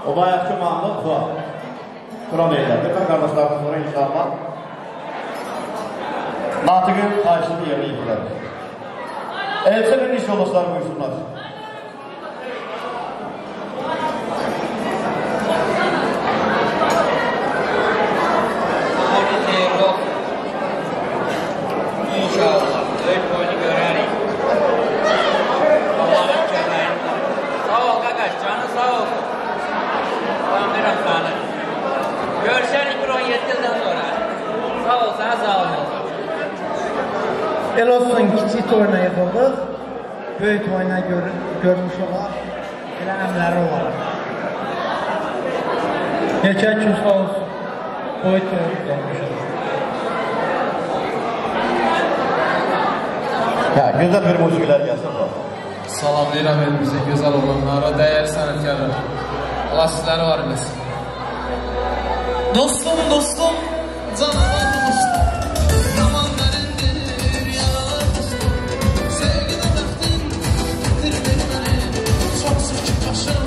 O bayaqki mahnı Turan eylədi. Qardaşlardan sonra inşallah Natiqin xahişini yerinə yetirir. Elçinin iş yoldaşları buyursunlar. İnşallah. Böyük boyunu görərik. Allah'ın köməyi. Sağ ol qaqaş, canın sağ olsun. Tanıyıram səni. Görüşərik bir 17 ildən sonra. Sağ ol, sənə sağ ol. El olsun, kiçik toyuna yıxıldıq. Böyük toyuna görmüş olar. Elə əmləri olar. Neçə gün sağ olsun. Böyük toyuna görmüş olar. Gözəl bir musiqilər gəlsin. Salamlayıram elimizə gözəl olanlara, dəyərli sənətkarlar. Allah sizləri var eləsin. Dostum, dostum, canavar dostum. Yaman mənimdir, yalan dostum. Sevgide bəxtin, dirdir məni. Çox sıkı başım,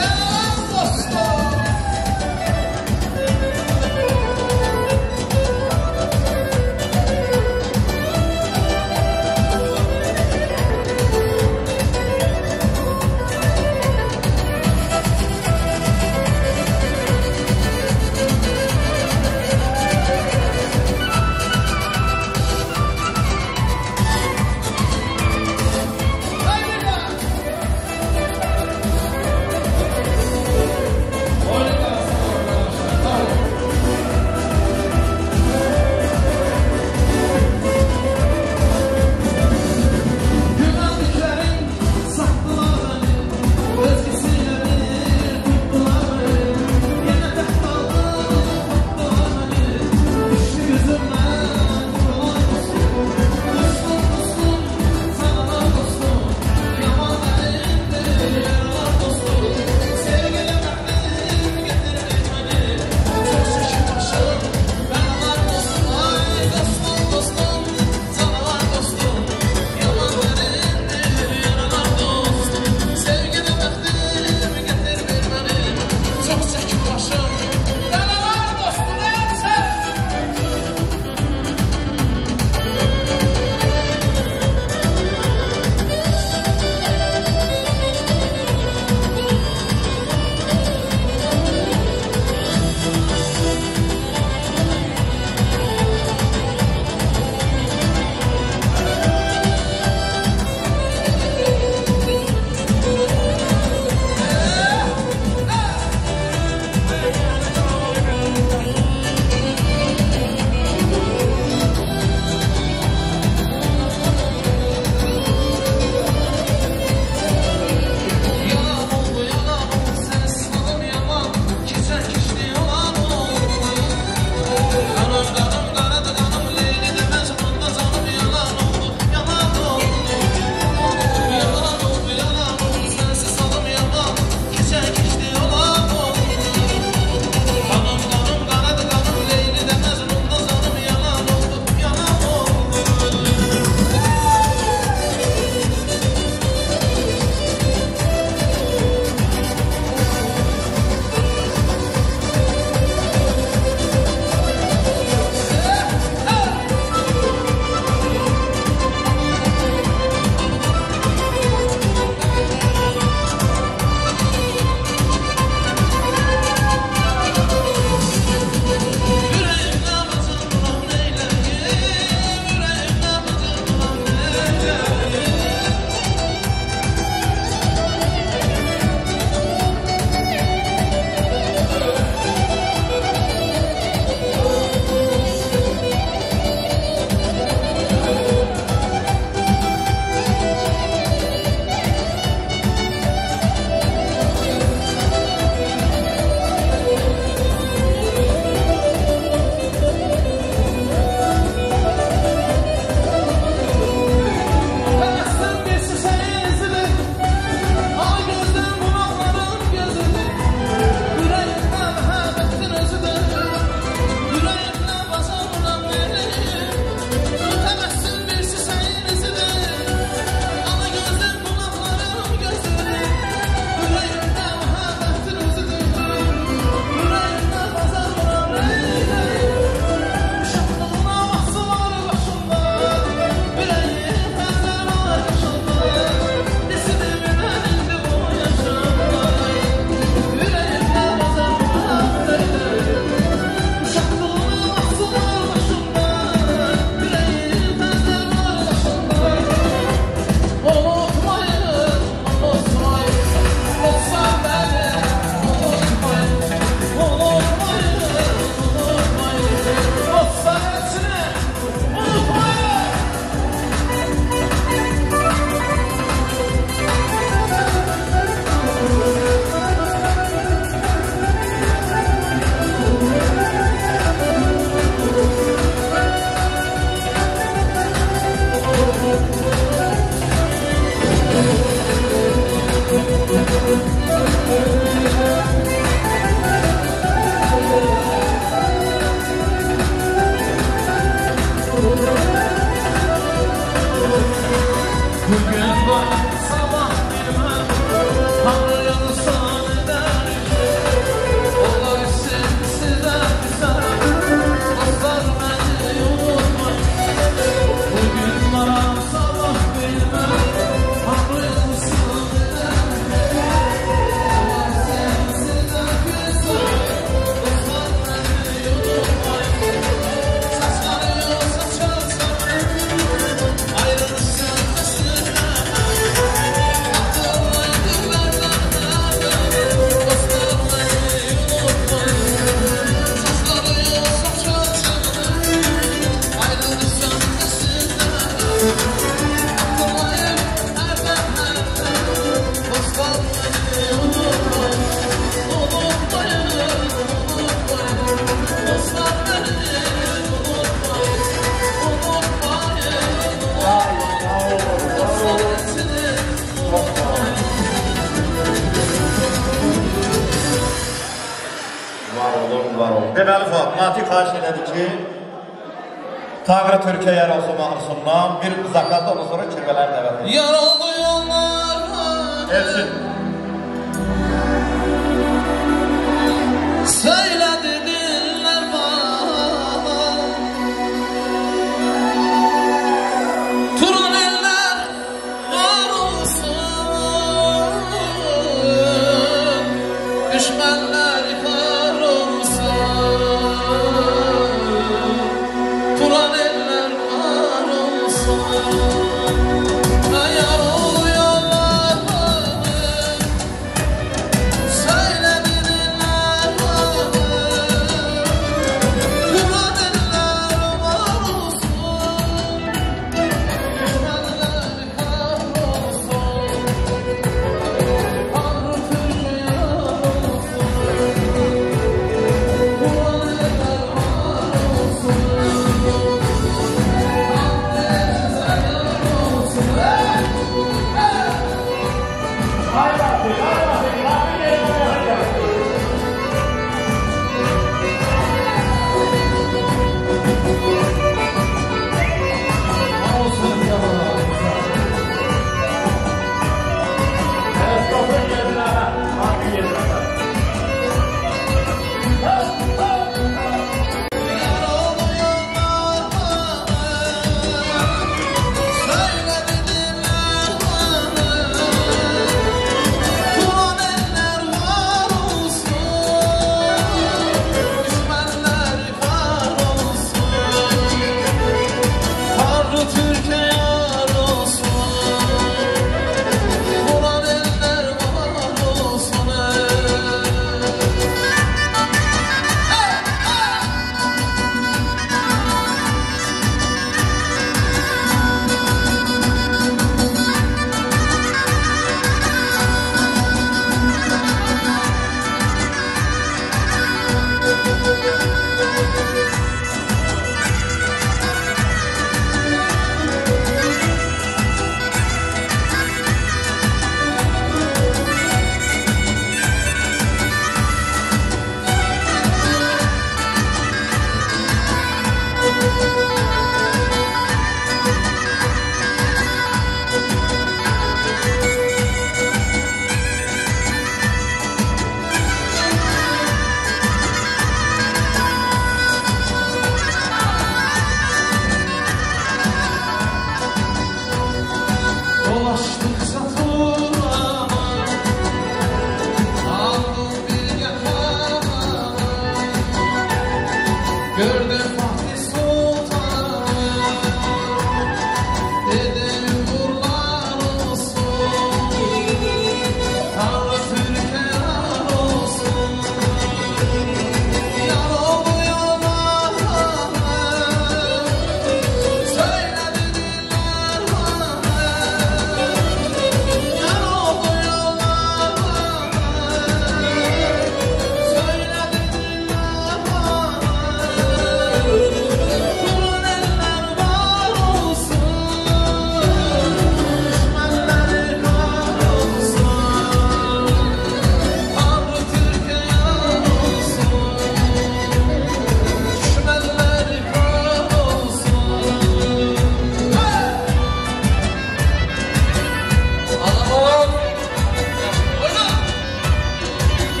yalan dostum. var oldu. Deməli Fuad, Natiq xahiş elədi ki, Tanrı Türkiye yer olsun mahnısından bir zakatda ondan sonra kirveler dəvət edir. Yar oldu yollar Elçin. söyledi diller bana, Turan eller var olsun, düşmanlar yıkar olsun, Turan eller var olsun. Yar oldu yollar söyledi diller bana, Turan eller var olsun, düşmanlar yıkar olsun, Tanrı Türkiye olsun.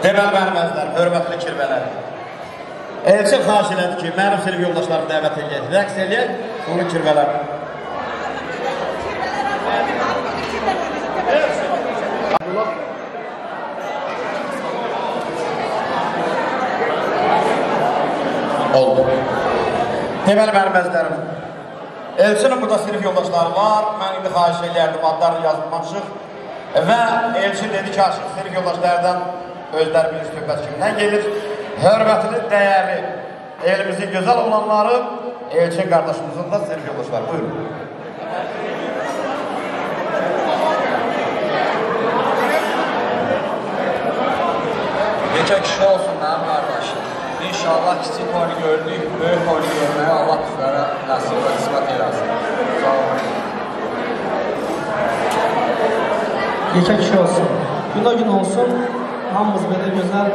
Deməli mənəmənizlər, hörmətli kirvələr. Elçin xahiş elədi ki, mənim sinif yoldaşlarımı dəvət edək, rəqs eləyək, onu kirvələr. Oldu. Deməli mənəmənizlərim, Elçinin burada sinif yoldaşları var, mən indi xahiş eləyərdim, adlarını yazılmamışıq və Elçin dedi ki, aşıq sinif yoldaşlardan özləri bilir söhbət kimdən gelir. Hörmətli, dəyərli, elimizin gözəl olanları, Elçin qardaşımızın da sinif yoldaşları. Buyurun. Yekə kişi olsun mənim qardaşım. İnşallah kiçik oyunu gördük, böyük oyunu görməyə Allah bizlərə nəsib və qismət eləsin. Sağ olun. Yekə kişi olsun. Gün o gün olsun. Hamımız belə gözəl,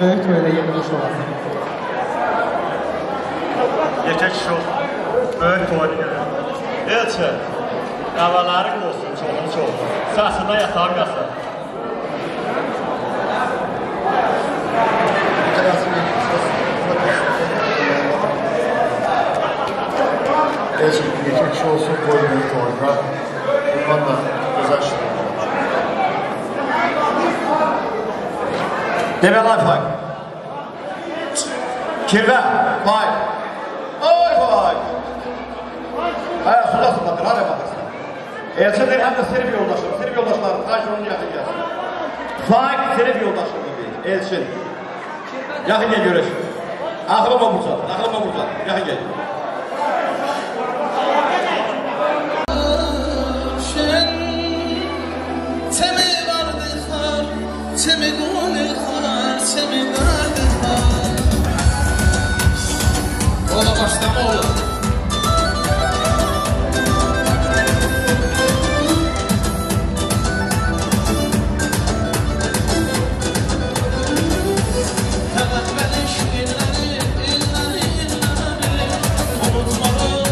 böyük toyda yığılmış olasın. Yekə kişi olsun, böyük toyda görür. Elçin, əvvəllərin olsun, çoxunu çox. Səsində yatağım yasın. Elçin, yekə kişi olsun, böyük toyda. Bundan da gözəl şey. Deməli, ay Fayq. Kirvə, Fayq. Ay Fayq. Aya, suda sudadır, hadi baxırsın. Elçindir, həm də sinif yoldaşım, sinif yoldaşlarım, xahiş onun yaxın gəlsin. Fayq, sinif yoldaşımdır deyil, Elçin. Yaxın gəl görək. Axırıma burada, yaxın gəl. Ola başlama olur. Unutmadım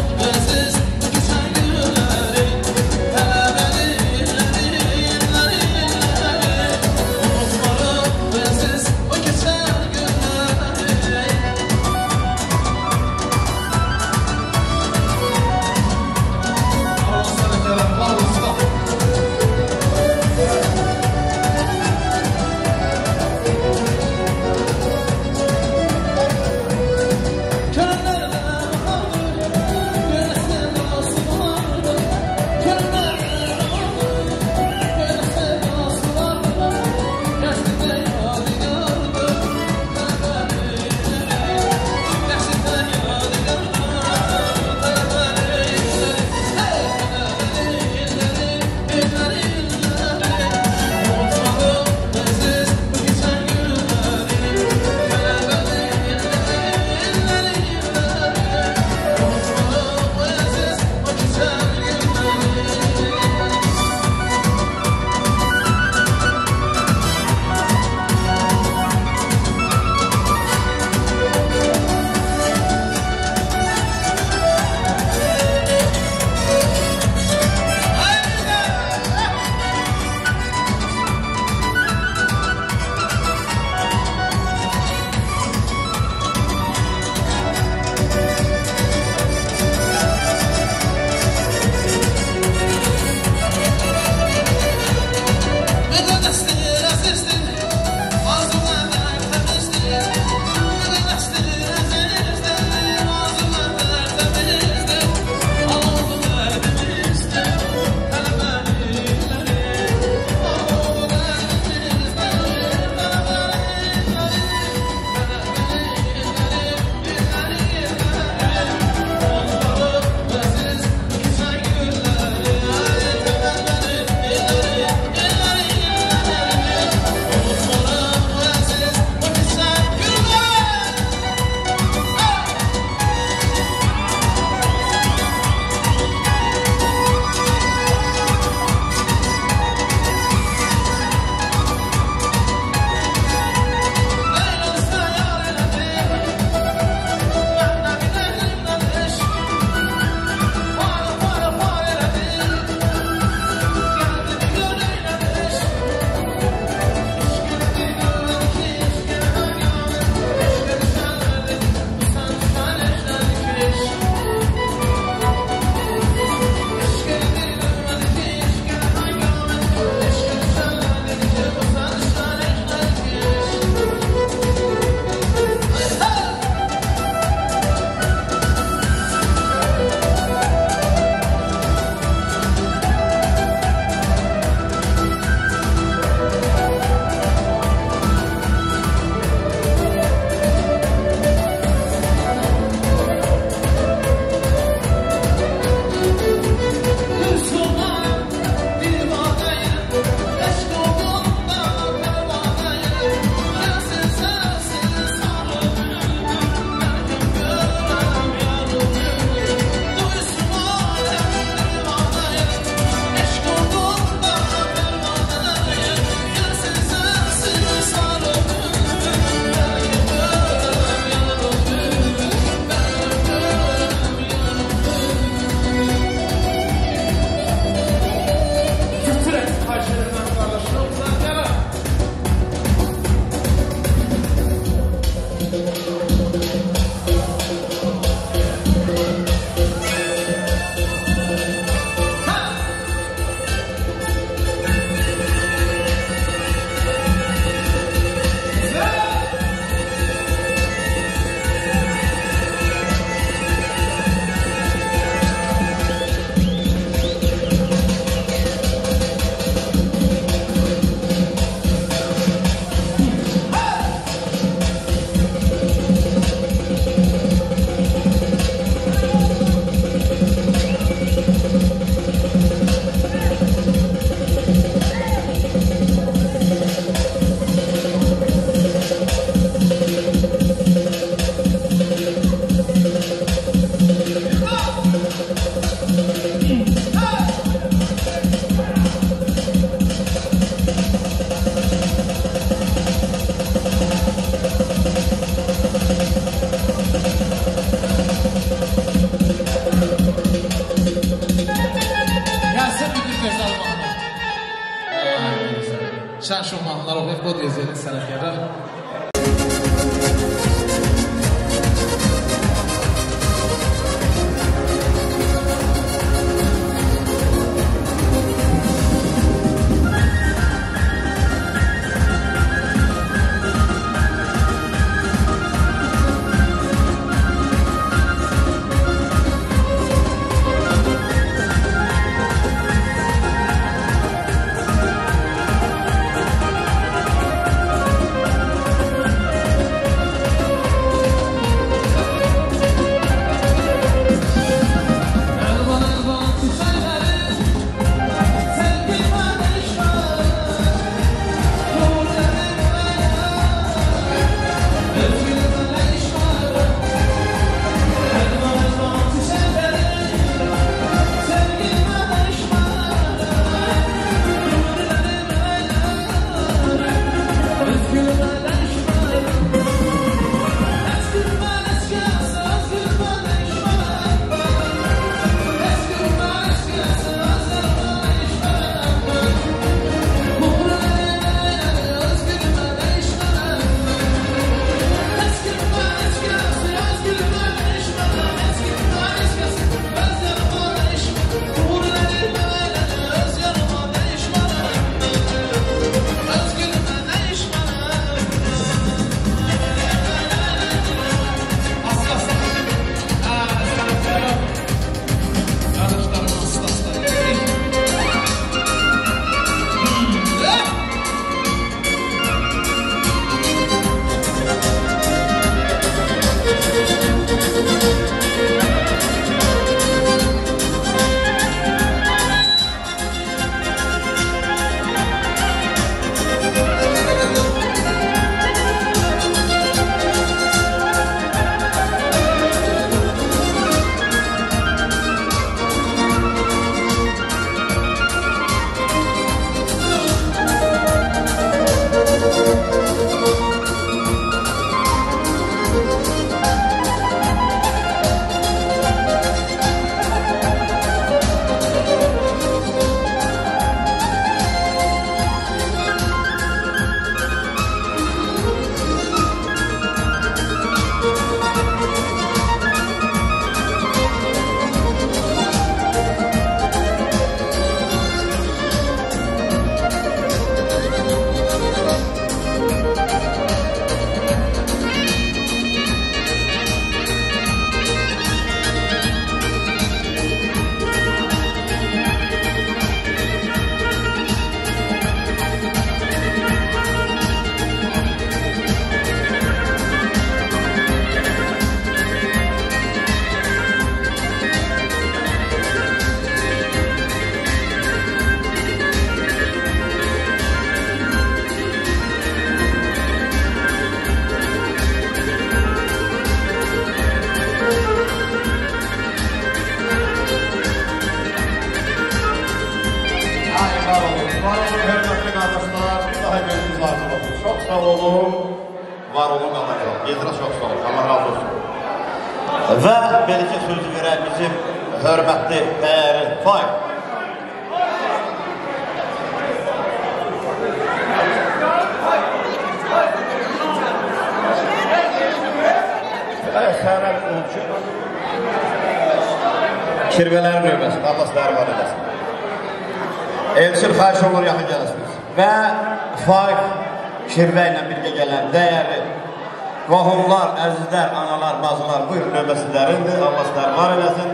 Şən şuhmanlar olub, bu diyəcəyini sənətkərlər. Çok sağ olun, var olun qalacaq. Yezra çox sağ olun, Allah razı olsun. Və beləcə sözü verək bizim hörmətli, dəyərli Faik. Sənət olcu. Kirvələrin növbəsi, Allah sizləri var edəsin. Elçin xahiş olur, yaxın gələsiniz. Və Faik Kirvə ilə birgə gələn dəyərli qohumlar, əzizlər, analar, bacılar, buyurun növbəsilərindir. Allah sizləri var edəsin.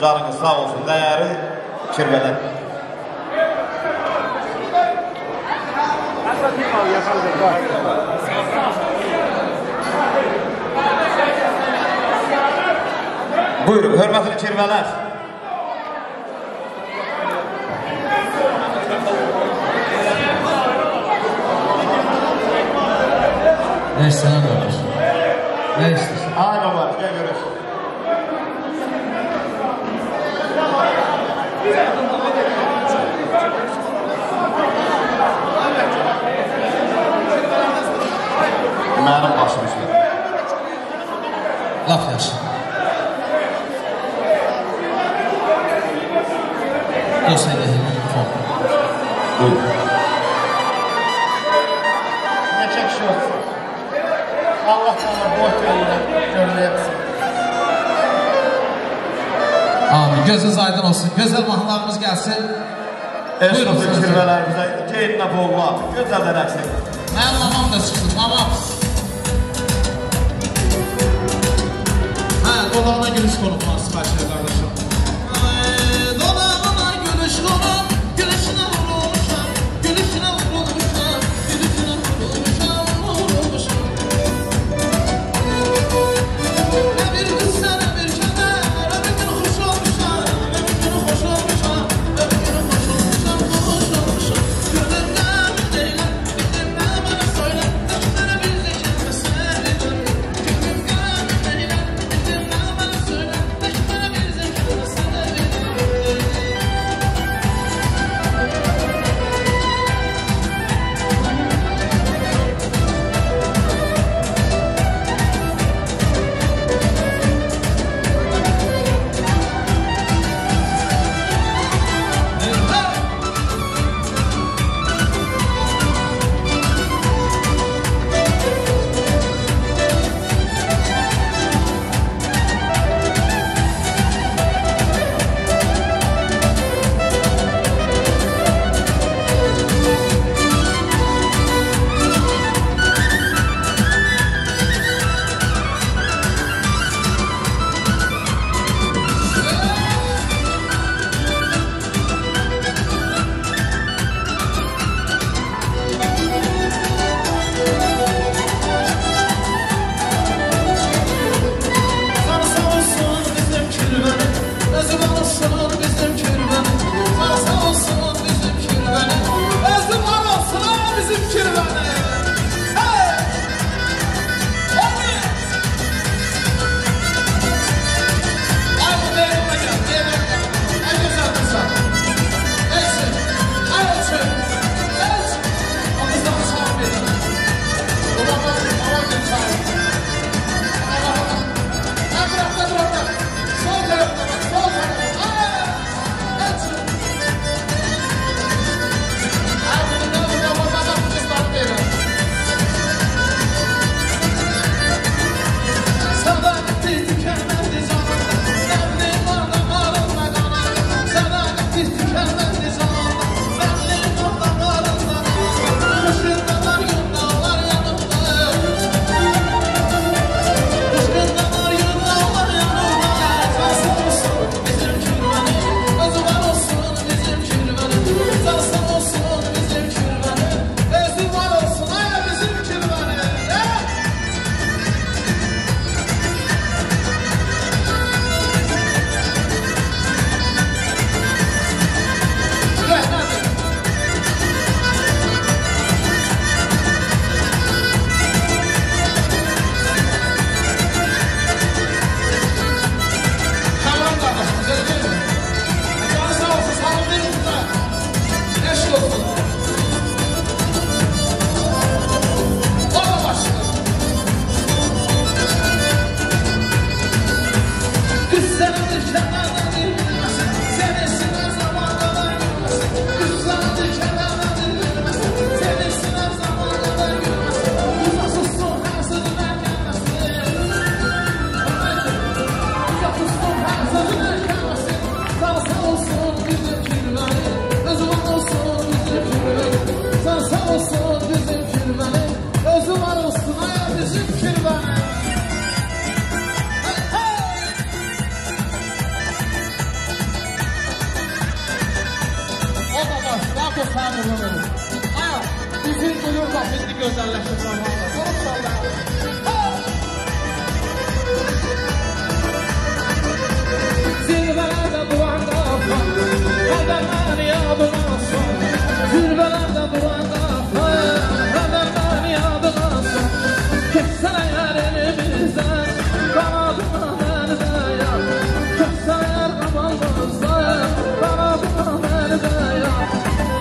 Canınız sağ olsun, dəyərli Kirvələr. Buyurun, hörmətli Kirvələr. Ne istəyən olur? Ne istəyirsən? Ay baba, gəl görək. Mənim başım üstə. Laf yaxşı. Dost edəyin mikrofon. Buyurun. geçək kişi olsun. Allah sana bu otelini görməyəsin. Amin. Gözünüz aydın olsun. Gözəl mahnılarımız gəlsin. Eşrafı kirvələrimizə qeydinə boğula. Gözəldə rəqs edin. Mənim mamam da çıxsın. Mamam. Hə, dolağına gülüş konutma sipariş edir qardaşım. Dolağına gülüş konut, gülüşünə vurulmuşam, gülüşünə vurulmuşam, gülüşünə vurulmuşam, vurulmuşam. Nə bir qıssa, nə bir kədər, öbür gün xoş olmuşam, öbür gün xoş olmuşam, öbür gün xoş olmuşam, xoş olmuşam. Gördüm qəmin deyiləm, bildim nə mənə söylə, təklərə bir zəkərmə səvidim. Gördüm qəmin deyiləm, bildim nə mənə söylə, təklərə bir zəkərmə səvidim.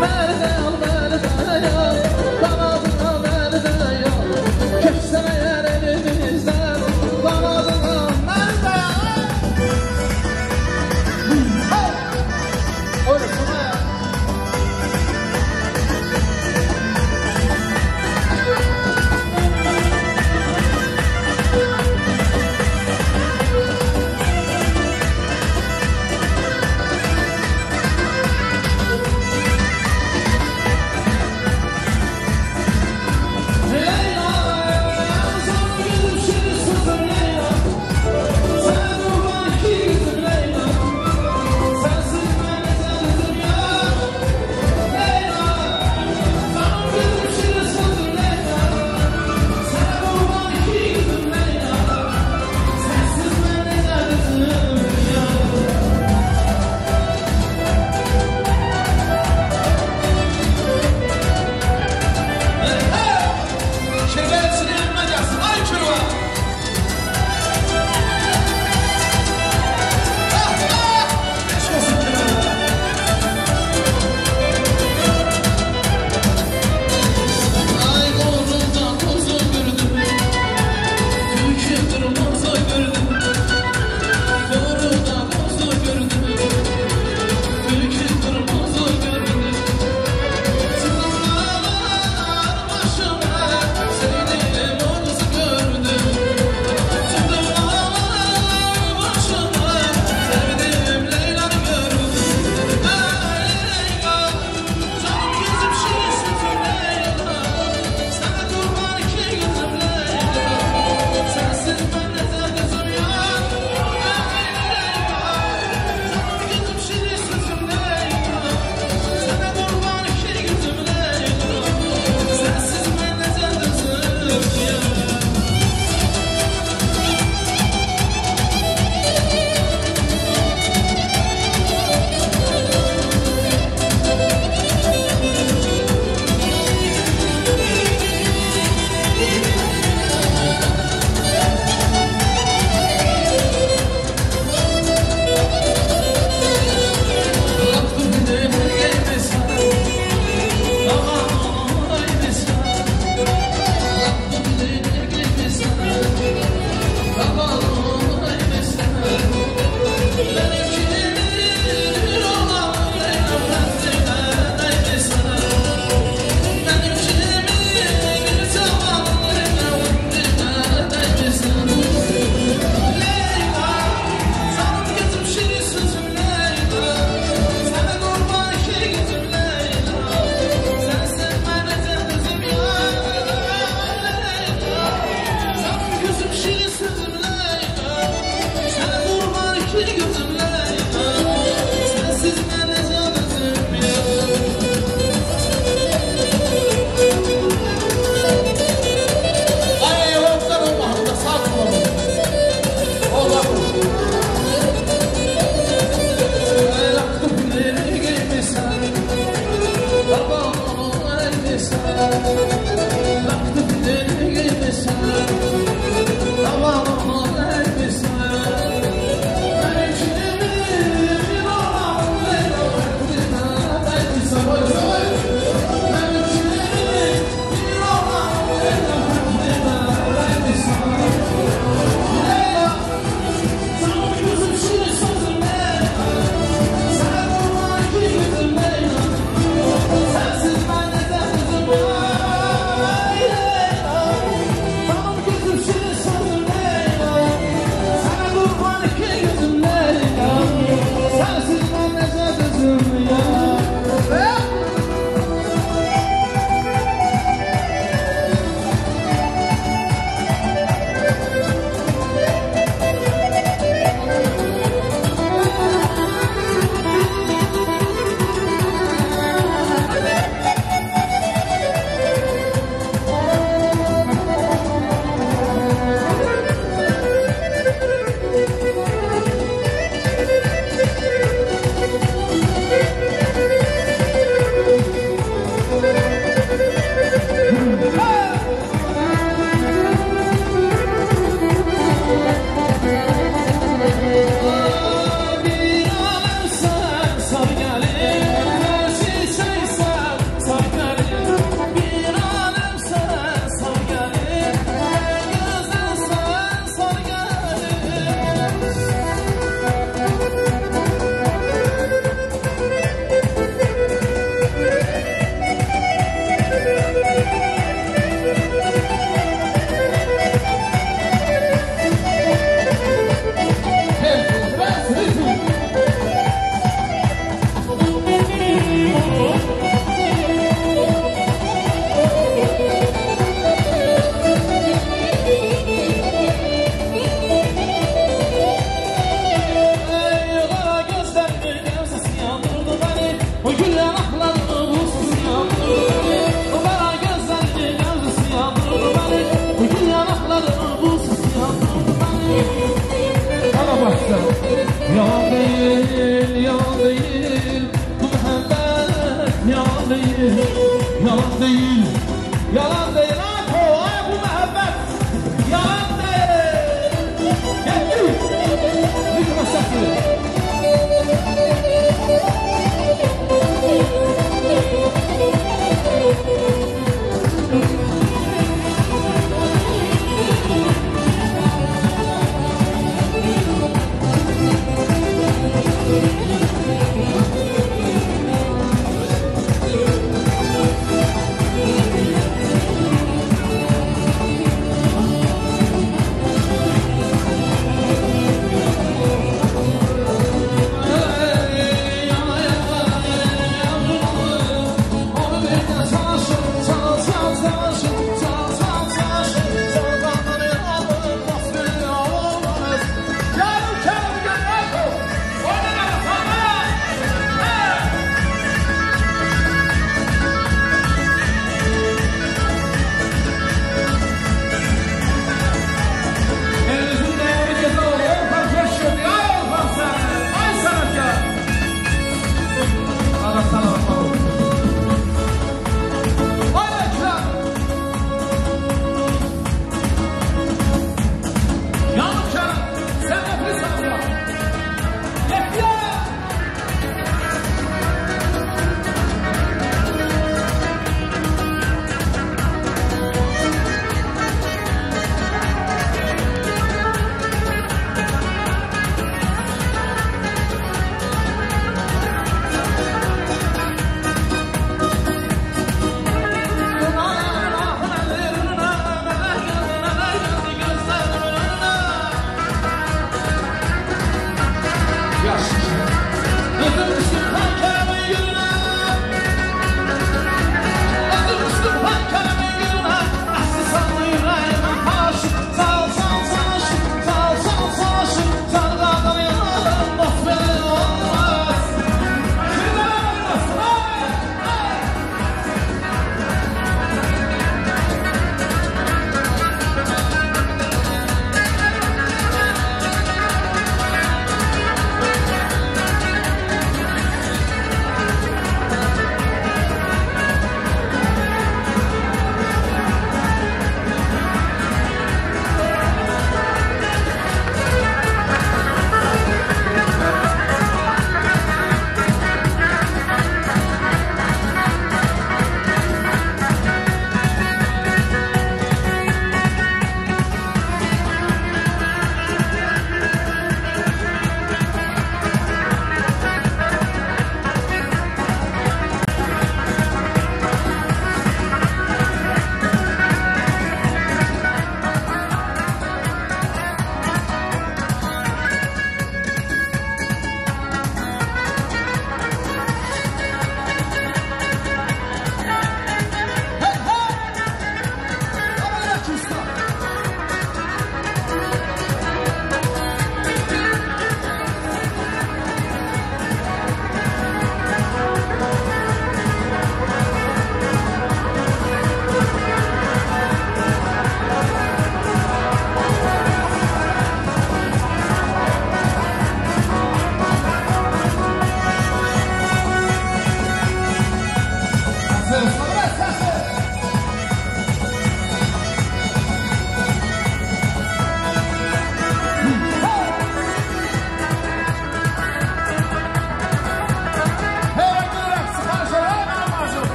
Merde al merde ya, kanadına merde ya. Köksene yere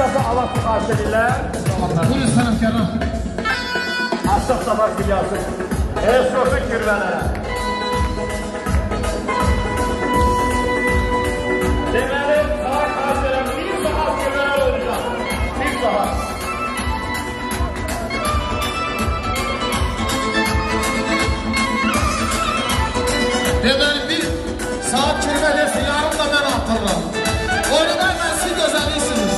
Əsası Allah xahiş edirlər. Buyurun sənətkarlar. Asaf Sabah Gilyası. Esrofun kirvələrə. Deməli, sana xahiş edirəm, bir saat kirvələr olacaq. Bir saat. Deməli, bir saat kirvə dersin, yarım da mən atırıram. Oynadan mən siz gözəliysiniz.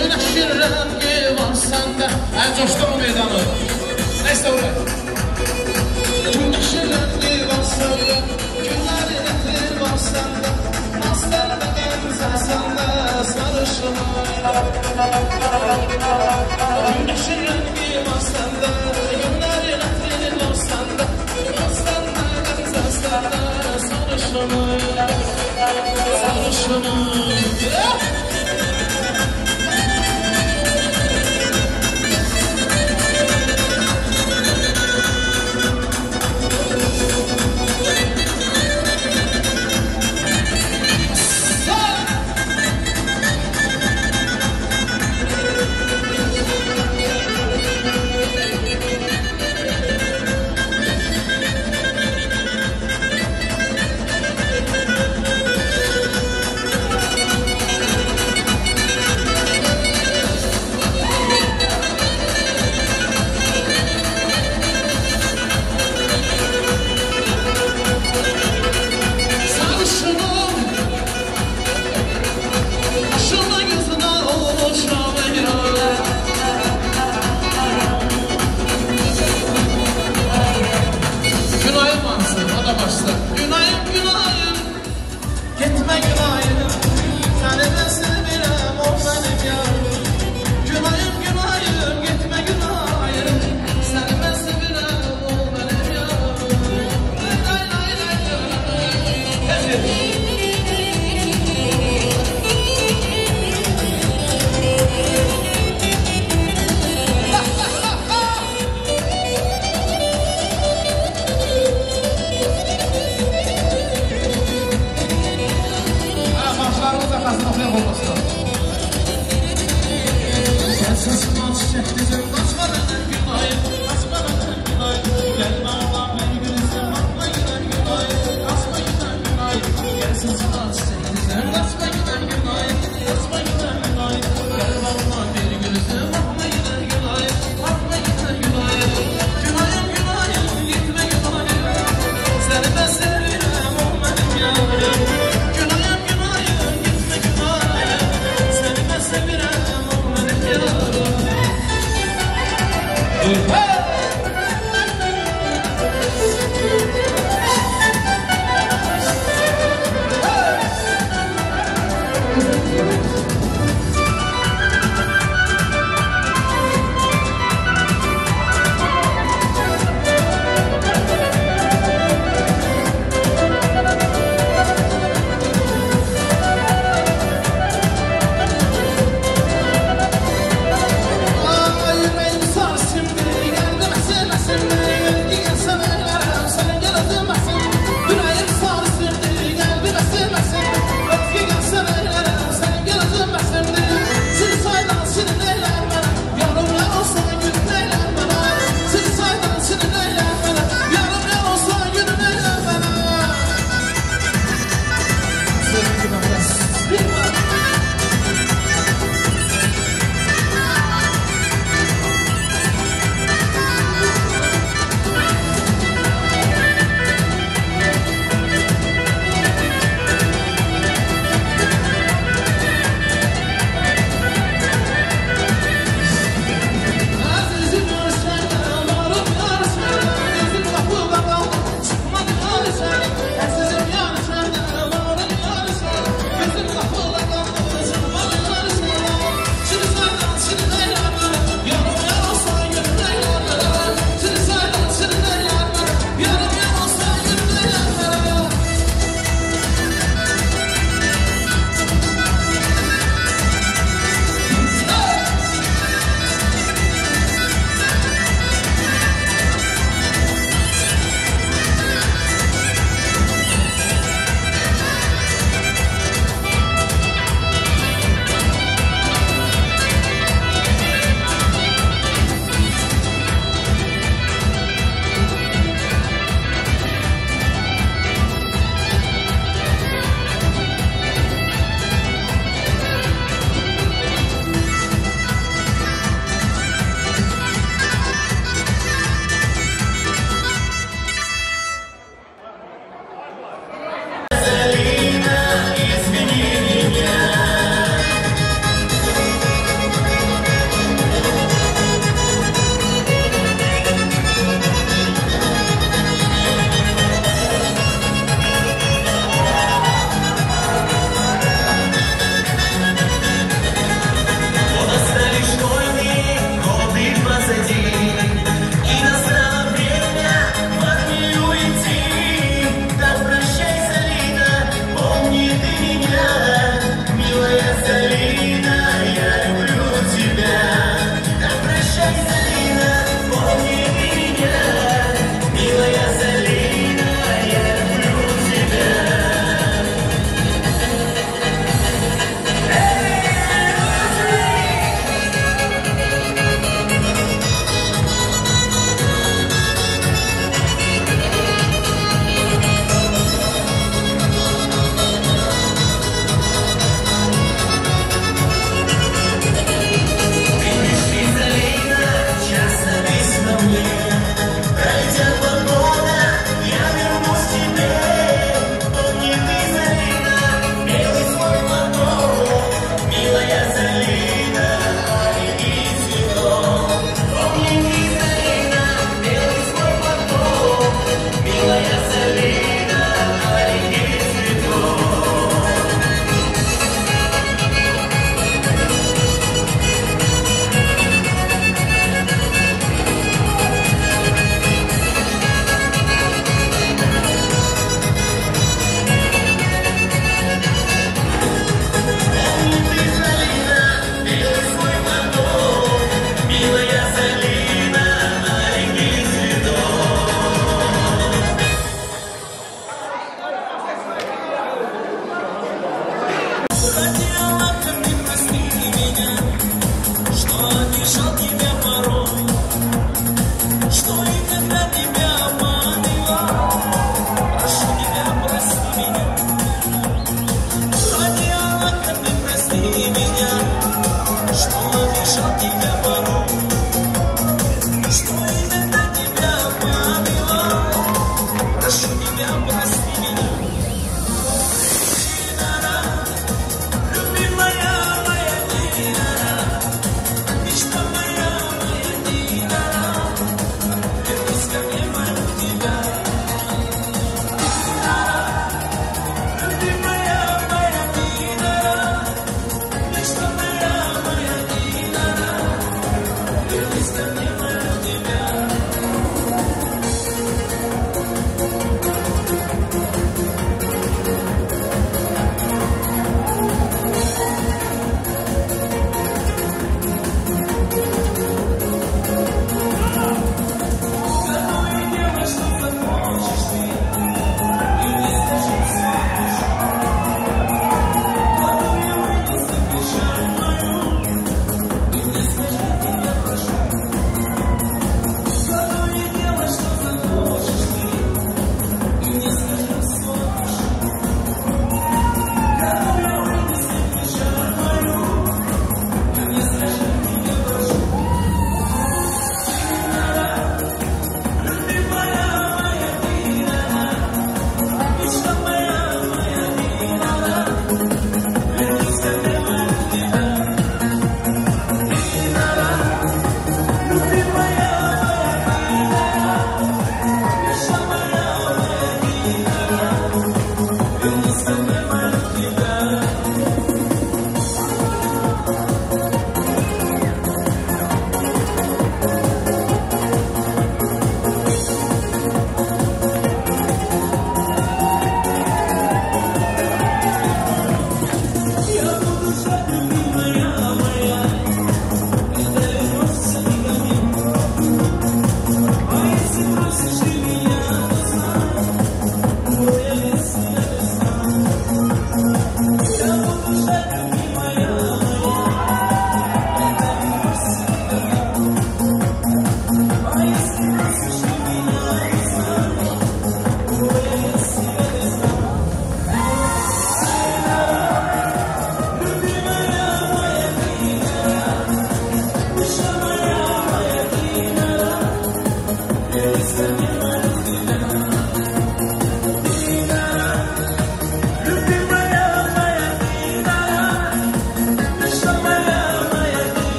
Güneşin rengi var sende. En coştuğum meydanı. Neyse oraya. Güneşin rengi var sende. Günlerin etri var sende. Aslarda benzer sende sarışın. Güneşin rengi var sende. Günlerin etri var sende. Aslarda benzer sende sarışın. Sarışın.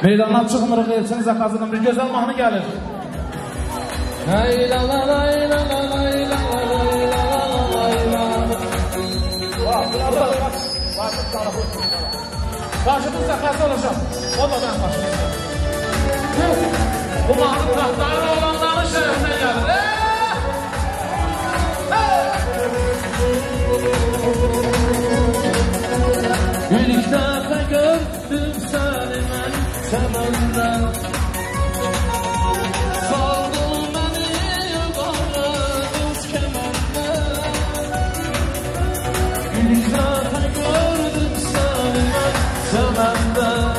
Meydandan çıxmırıq, Elçin zakazının bir gözəl mahnı gəlir. Lay la la lay la la lay la la lay la la lay la. Qarşımız zakazda olacaq. O da ben başlayacağım. Bu mahnı tahtları olanların şərəfinə gəlir. İlk dəfə gördüm səni mən səməndən. Saldın məni yuvarı düz kəməndən. İlk dəfə gördüm səni mən səməndən.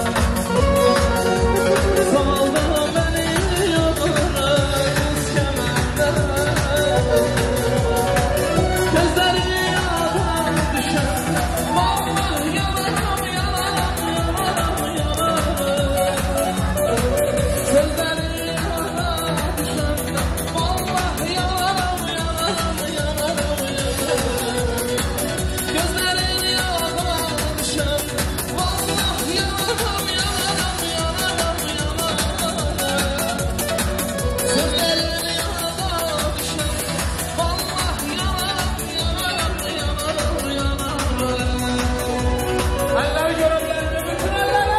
Saldın məni yuvarı düz kəməndən. Gözləri yalan düşən vallahi yalanam yalanam yalanam yalanam. Gözləri yalan düşən vallahi yalanam yalanam yalanam yalanam. Gözləri yalan düşən vallahi yalanam yalanam yalanam yalanam. Gözləri yalan düşən vallahi yalanam yalanam yalanam yalanam. Elleri görebilir bütün elleri.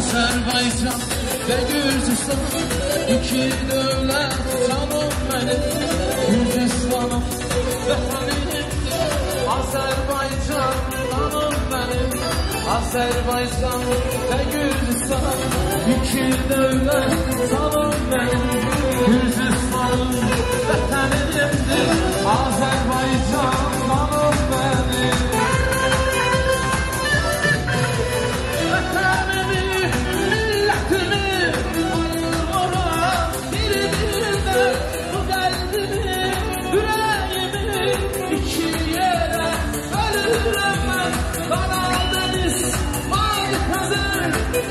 Azerbaycan ve Gürcistan, iki devlet canım benim. Gürcistan'ım ve Hamidimdir. Azerbaycan canım benim. Azerbaycan ve Gürcistan, iki devlet canım benim. Gürcistan'ım ve Hamidimdir. Azerbaycan canım benim.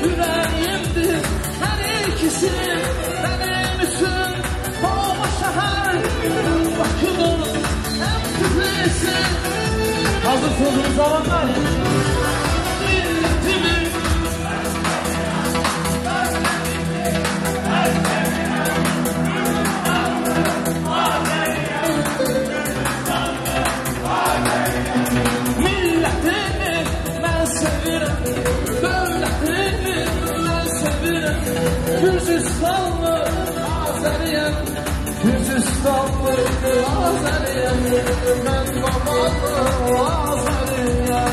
Yüreğimdir her ikisi benim için Kova şehir hem Bakı'nın hem Tiflis'i. Hazır sözünüz olanlar milletimin milletimi ben sevirim, devletimi ben sevirim. Gürcistanlı Azeriyim, Gürcistanlı Azeriyim, ben babalı Azeriyim.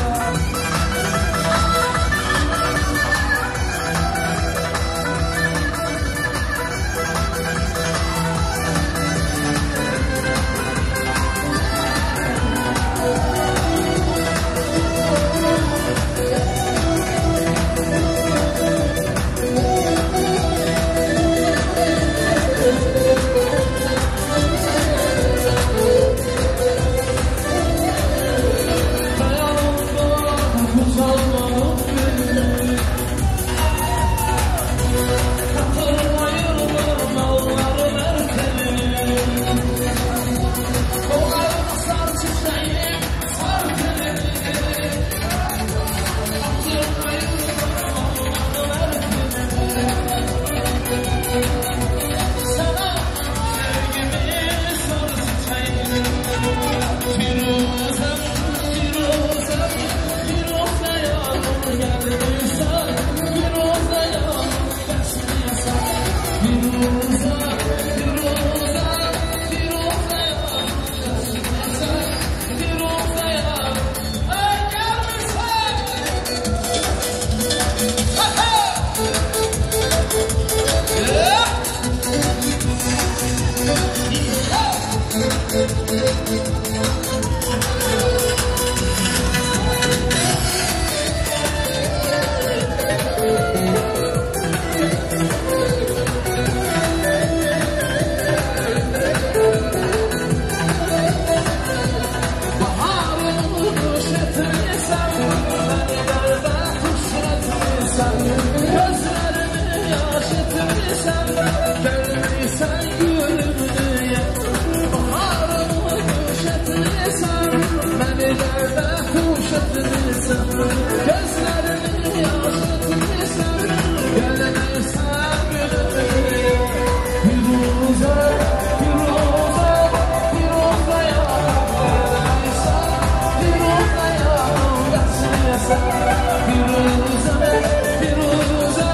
Firuze, Firuze,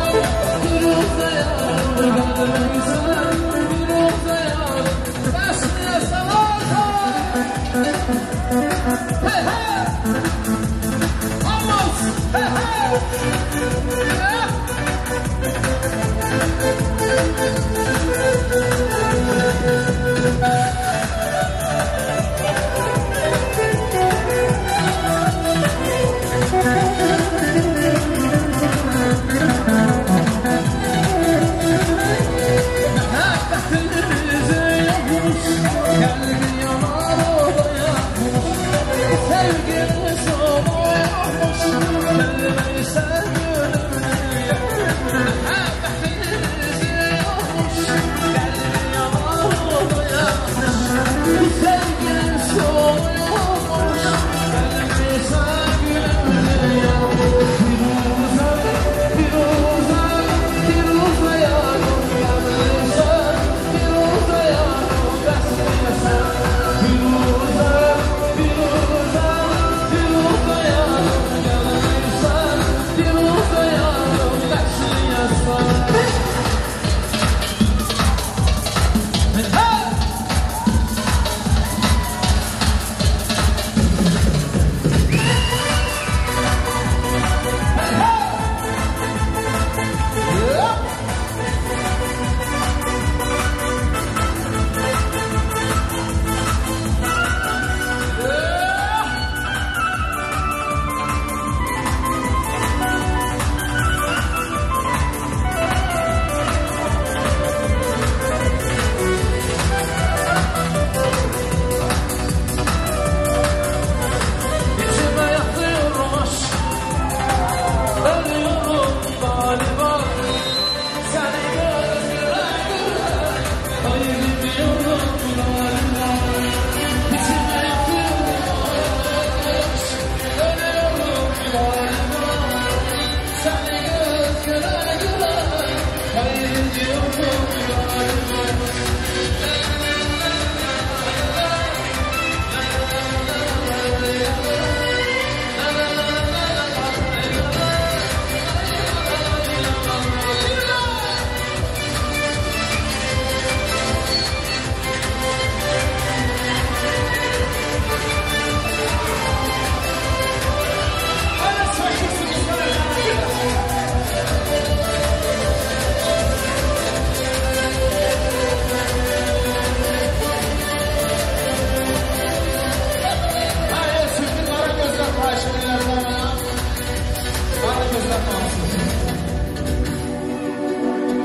Firuze,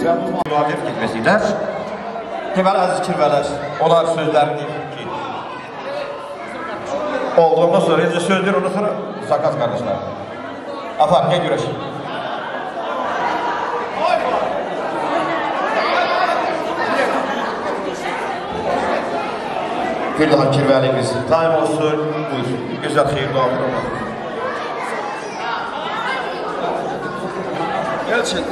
Və bu müvafiq getməsilər deməli, əziz kirvələr, onlar sözlərini deyib ki, olduğundan sonra, necə sözdür, ondan sonra Zakaz qardaşlar. Afar, nə görəş? Bir daha kirvəliyiniz daim olsun, buyurun, gözəl xeyirli olsun. Gelsin.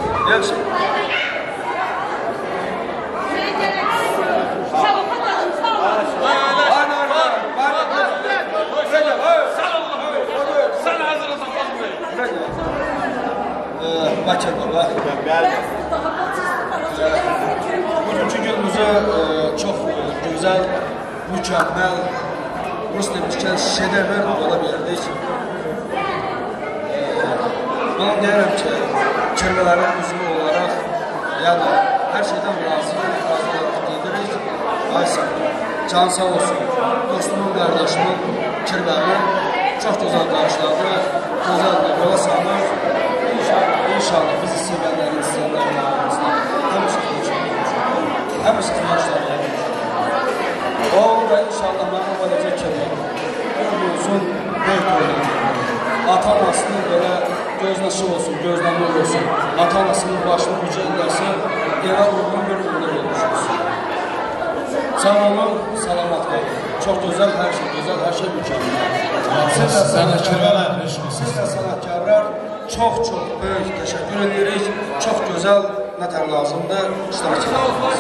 Bakır baba. Bugünkü günümüzü çok güzel, mükemmel, Rus demişken şedever olabildik. Ben derim ki, kirvələrin üzümü olarak, yani her şeyden razı edirik. Aysa, can sağ olsun, dostumun, kardeşimin, kirvəmi çok güzel karşıladı, güzel de yola salır. İnşallah bizi sevənlərin, istəyənlərin aramızda həmişə yaşlarlar. O da inşallah mənim olacaq kirvəm. Uzun, böyük olacaq. Ata-anasının belə gözləşi olsun, gözləmək olsun. Ata-anasının başını gücə edərsə, evə uyğun bir ürünə olmuşuz. Sağ olun, salamat qalın. Çox gözəl, hər şey mükəmməl. Siz də sənətkarlar, çox böyük təşəkkür edirik. Çox gözəl nətər lazımdır, iştirak edirik.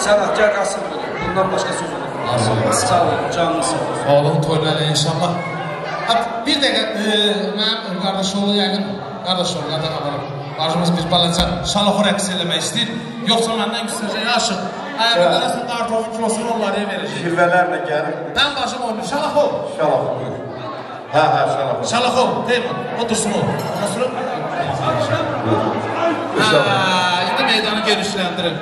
Sənətkar əsr bilir, bundan başqa söz olur. Sağ olun, canlı sağ olun. Oğlum toyları inşallah. Bir dəqiqə, mənim qardaşoğlu yəqin, qardaşoğlu, qadan alalım. Qarşımız bir balaca şalaxor əks eləmək istəyir. Yoxsa məndən küsəcək yaşıq. Ayaqlarasın qartofu kilosunu onlara verəcək. Kirvələrlə gəlir. Mən başım olmuyor, şalaxor. Şalaxor, buyur. Hə, şalaxor. Şalaxor, deyim mi? Otursun o. Oturun. İndi meydanı genişləndirin.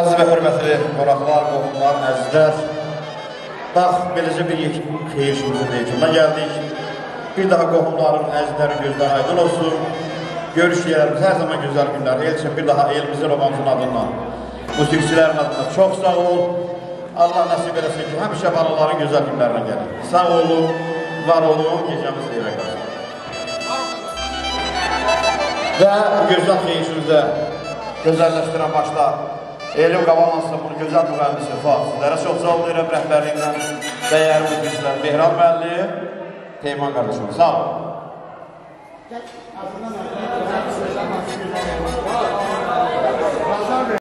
Əziz və hörmətli qonaqlar, qohumlar, əzizlər, bax, beləcə bir xeyir işimizin deyicimə gəldik. Bir daha qohumların, əzizlərin gözləri aydın olsun. Görüşlərimiz hər zaman gözəl günlər. Elçin, bir daha elimizin romancının adından, musiqiçilərin adından çox sağ ol. Allah nəsib eləsin ki, həmişə balaların gözəl günlərinə gəlin. Sağ olun, var olun, gecəmiz deyirə qalsın. Və gözəl xeyişimizə gözəlləşdirən başda Elim Qavalansa bunu gözəl müğənnisi Fuad. Sizlərə çox sağ ol deyirəm rəhbərliyindən, dəyərli müzikçilər Behram müəllim, Teyman qardaşım. Sağ olun.